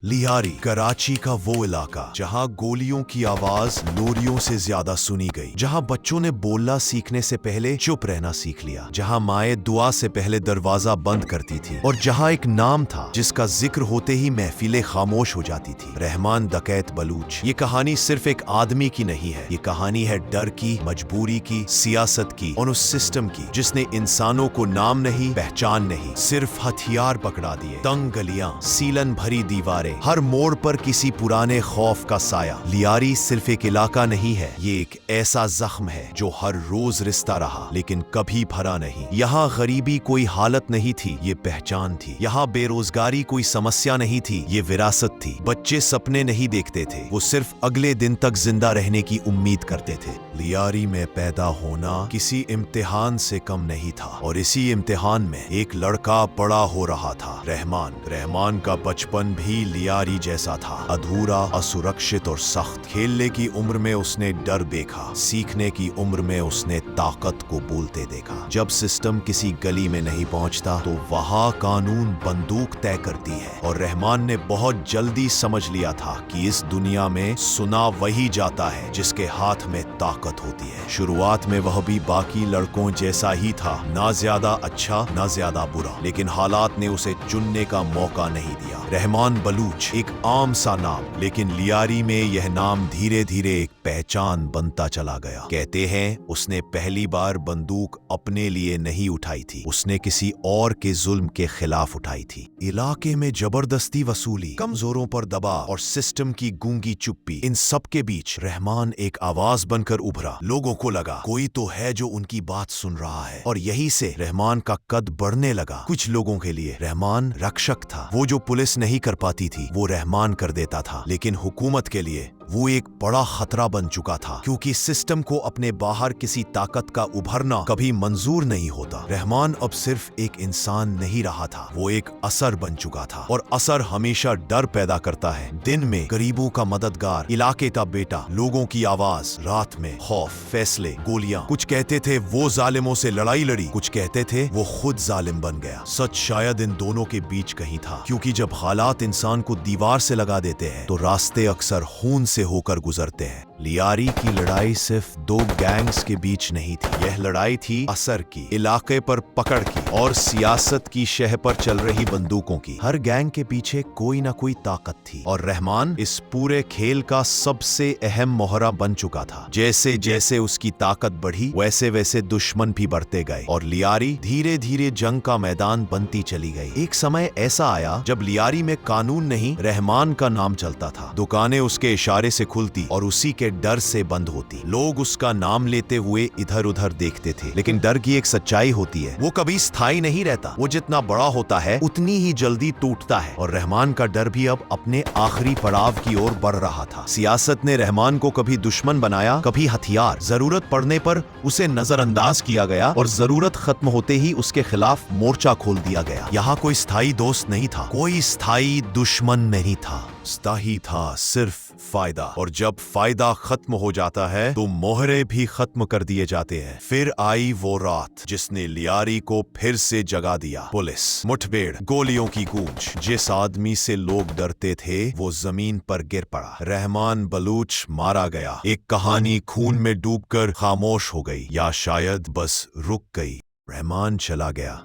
लियारी कराची का वो इलाका जहां गोलियों की आवाज लोरियों से ज्यादा सुनी गई, जहां बच्चों ने बोलना सीखने से पहले चुप रहना सीख लिया, जहां माएं दुआ से पहले दरवाजा बंद करती थी और जहां एक नाम था जिसका जिक्र होते ही महफिलें खामोश हो जाती थी। रहमान डकैत बलूच। ये कहानी सिर्फ एक आदमी की नहीं है, ये कहानी है डर की, मजबूरी की, सियासत की और उस सिस्टम की जिसने इंसानों को नाम नहीं, पहचान नहीं, सिर्फ हथियार पकड़ा दिए। तंग गलियां, सीलन भरी दीवारें, हर मोड़ पर किसी पुराने खौफ का साया। लियारी सिर्फ एक इलाका नहीं है, ये एक ऐसा जख्म है जो हर रोज रिश्ता रहा लेकिन कभी भरा नहीं। यहाँ गरीबी कोई हालत नहीं थी, ये पहचान थी। यहाँ बेरोजगारी कोई समस्या नहीं थी, ये विरासत थी। बच्चे सपने नहीं देखते थे, वो सिर्फ अगले दिन तक जिंदा रहने की उम्मीद करते थे। लियारी में पैदा होना किसी इम्तिहान से कम नहीं था और इसी इम्तिहान में एक लड़का बड़ा हो रहा था, रहमान। रहमान का बचपन भी लियारी जैसा था, अधूरा, असुरक्षित और सख्त। खेलने की उम्र में उसने डर देखा, सीखने की उम्र में उसने ताकत को बोलते देखा। जब सिस्टम किसी गली में नहीं पहुंचता तो वहां कानून बंदूक तय करती है और रहमान ने बहुत जल्दी समझ लिया था कि इस दुनिया में सुना वही जाता है जिसके हाथ में ताकत होती है। शुरुआत में वह भी बाकी लड़कों जैसा ही था, ना ज्यादा अच्छा ना ज्यादा बुरा, लेकिन हालात ने उसे चुनने का मौका नहीं दिया। रहमान बलूच एक आम सा नाम, लेकिन लियारी में यह नाम धीरे धीरे एक पहचान बनता चला गया। कहते हैं उसने पहली बार बंदूक अपने लिए नहीं उठाई थी, उसने किसी और के जुल्म के खिलाफ उठाई थी। इलाके में जबरदस्ती वसूली, कमजोरों पर दबाव और सिस्टम की गूंगी चुप्पी, इन सब के बीच रहमान एक आवाज बनकर उभरा। लोगों को लगा कोई तो है जो उनकी बात सुन रहा है और यही से रहमान का कद बढ़ने लगा। कुछ लोगों के लिए रहमान रक्षक था, वो जो पुलिस नहीं कर पाती थी वो रहमान कर देता था। लेकिन हुकूमत के लिए वो एक बड़ा खतरा बन चुका था, क्योंकि सिस्टम को अपने बाहर किसी ताकत का उभरना कभी मंजूर नहीं होता। रहमान अब सिर्फ एक इंसान नहीं रहा था, वो एक असर बन चुका था और असर हमेशा डर पैदा करता है। दिन में गरीबों का मददगार, इलाके का बेटा, लोगों की आवाज। रात में खौफ, फैसले, गोलियां। कुछ कहते थे वो जालिमों से लड़ाई लड़ी, कुछ कहते थे वो खुद जालिम बन गया। सच शायद इन दोनों के बीच कहीं था, क्योंकि जब हालात इंसान को दीवार से लगा देते हैं तो रास्ते अक्सर खून से होकर गुजरते हैं। लियारी की लड़ाई सिर्फ दो गैंग्स के बीच नहीं थी, यह लड़ाई थी असर की, इलाके पर पकड़ की और सियासत की शह पर चल रही बंदूकों की। हर गैंग के पीछे कोई ना कोई ताकत थी और रहमान इस पूरे खेल का सबसे अहम मोहरा बन चुका था। जैसे जैसे उसकी ताकत बढ़ी वैसे वैसे दुश्मन भी बढ़ते गए और लियारी धीरे धीरे जंग का मैदान बनती चली गई। एक समय ऐसा आया जब लियारी में कानून नहीं, रहमान का नाम चलता था। दुकानें उसके इशारे से खुलती और उसी के डर से बंद होती। लोग उसका नाम लेते हुए इधर उधर देखते थे, लेकिन डर की एक सच्चाई होती है, वो कभी स्थायी नहीं रहता। वो जितना बड़ा होता है उतनी ही जल्दी टूटता है और रहमान का डर भी अब अपने आखिरी पड़ाव की ओर बढ़ रहा था। सियासत ने रहमान को कभी दुश्मन बनाया, कभी हथियार। जरूरत पड़ने पर उसे नजरअंदाज किया गया और जरूरत खत्म होते ही उसके खिलाफ मोर्चा खोल दिया गया। यहाँ कोई स्थायी दोस्त नहीं था, कोई स्थायी दुश्मन नहीं था। स्थायी था सिर्फ फायदा, और जब फायदा खत्म हो जाता है तो मोहरे भी खत्म कर दिए जाते हैं। फिर आई वो रात जिसने लियारी को फिर से जगा दिया। पुलिस, मुठभेड़, गोलियों की गूंज। जिस आदमी से लोग डरते थे वो जमीन पर गिर पड़ा। रहमान बलूच मारा गया। एक कहानी खून में डूबकर खामोश हो गई, या शायद बस रुक गई। रहमान चला गया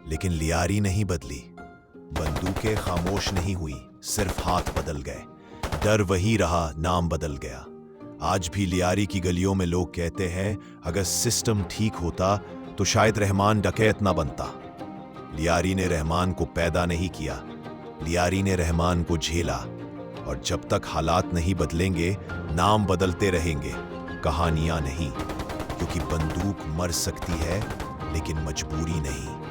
लेकिन लियारी नहीं बदली, बंदूकें खामोश नहीं हुई, सिर्फ हाथ बदल गए। डर वही रहा, नाम बदल गया। आज भी लियारी की गलियों में लोग कहते हैं अगर सिस्टम ठीक होता तो शायद रहमान डकैत ना बनता। लियारी ने रहमान को पैदा नहीं किया, लियारी ने रहमान को झेला। और जब तक हालात नहीं बदलेंगे नाम बदलते रहेंगे, कहानियां नहीं, क्योंकि बंदूक मर सकती है लेकिन मजबूरी नहीं।